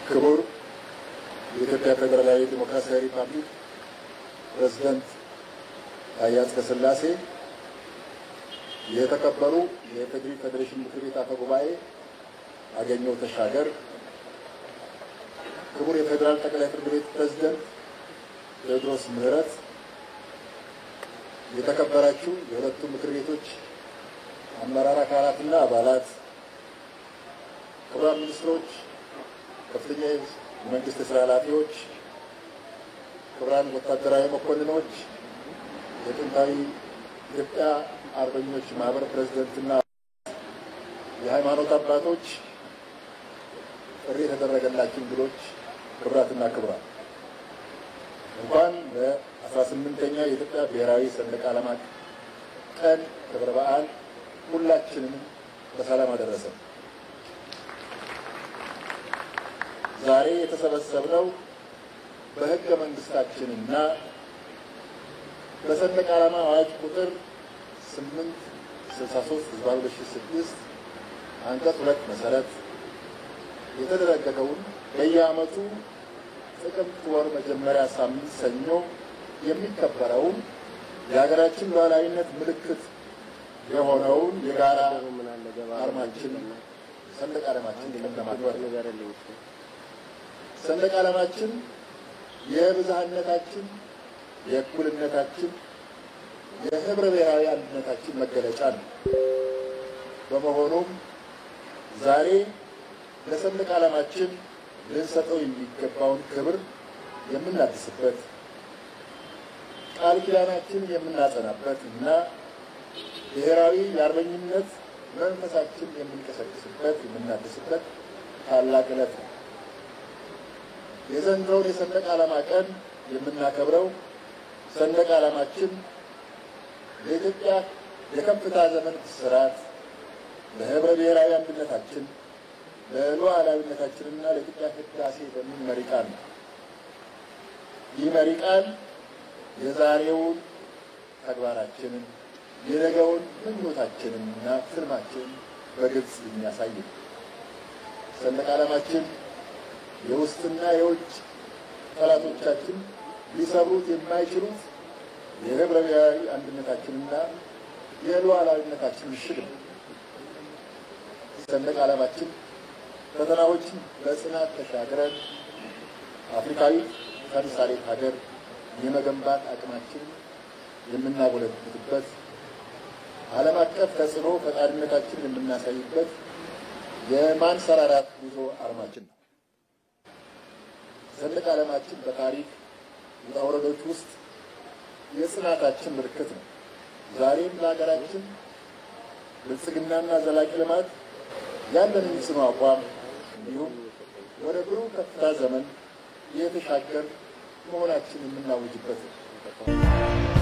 ክቡር የኢትዮጵያ ፌዴራላዊ ዲሞክራሲያዊ ሪፐብሊክ ፕሬዝዳንት ታዬ አጽቀሥላሴ፣ የተከበሩ የኢፌዴሪ ፌዴሬሽን ምክር ቤት አፈ ጉባኤ አገኘሁ ተሻገር፣ ክቡር የፌዴራል ጠቅላይ ፍርድ ቤት ፕሬዝዳንት ቴዎድሮስ ምህረት፣ የተከበራችሁ የሁለቱ ምክር ቤቶች አመራር አካላትና አባላት፣ ክቡራን ሚኒስትሮች፣ ከፍተኛ የመንግስት የሥራ ኃላፊዎች፣ ክቡራን ወታደራዊ መኮንኖች፣ የጥንታዊ ኢትዮጵያ አርበኞች ማህበር ፕሬዝዳንትና የሃይማኖት አባቶች፣ ጥሪ የተደረገላችሁ እንግዶች፣ ክቡራትና ክቡራን እንኳን ለ18ኛው የኢትዮጵያ ብሔራዊ ሰንደቅ ዓላማ ቀን ክብረ በዓል ሁላችንም በሰላም አደረሰን። ዛሬ የተሰበሰብነው በሕገ መንግስታችንና በሰንደቅ ዓላማ አዋጅ ቁጥር 863/2006 አንቀጽ 2 መሰረት የተደረገውን በየዓመቱ ጥቅምት ወር መጀመሪያ ሳምንት ሰኞ የሚከበረውን የሀገራችን ሉዓላዊነት ምልክት የሆነውን የጋራ አርማችን ሰንደቅ ዓላማችን ለማክበር ነው። ሰንደቅ ዓላማችን የብዝሃነታችን፣ የእኩልነታችን፣ የህብረ ብሔራዊ አንድነታችን መገለጫ ነው። በመሆኑም ዛሬ ለሰንደቅ ዓላማችን ልንሰጠው የሚገባውን ክብር የምናድስበት፣ ቃል ኪዳናችን የምናጸናበት እና ብሔራዊ የአርበኝነት መንፈሳችን የምንቀሰቅስበት የምናድስበት ታላቅ ዕለት ነው። የዘንድሮውን የሰንደቅ ዓላማ ቀን የምናከብረው ሰንደቅ ዓላማችን ለኢትዮጵያ የከፍታ ዘመን ብስራት፣ ለህብረ ብሔራዊ አንድነታችን፣ ለሉዓላዊነታችንና ለኢትዮጵያ ህዳሴ በሚል መሪ ቃል ነው። ይህ መሪ ቃል የዛሬውን ተግባራችንን የነገውን ምኞታችንንና ትልማችንን በግልጽ የሚያሳይ ነው። ሰንደቅ ዓላማችን የውስጥና የውጭ ጠላቶቻችን ሊሰብሩት የማይችሉት የህብረ ብሔራዊ አንድነታችንና የሉዓላዊነታችን ምሽግ ነው። ሰንደቅ ዓላማችን ፈተናዎችን በጽናት ተሻግረን አፍሪካዊ ተምሳሌት ሀገር የመገንባት አቅማችን የምናጎለብትበት፣ ዓለም አቀፍ ተጽዕኖ ፈጣሪነታችን የምናሳይበት የማንሰራራት ጉዞ አርማችን ነው። ሰንደቅ ዓላማችን በታሪክ ውጣ ውረዶች ውስጥ የጽናታችን ምልክት ነው። ዛሬም ለሀገራችን ብልጽግናና ዘላቂ ልማት ያለንን ጽኑ አቋም እንዲሁም ወደ ብሩህ ከፍታ ዘመን የተሻገር መሆናችን የምናውጅበት ነው።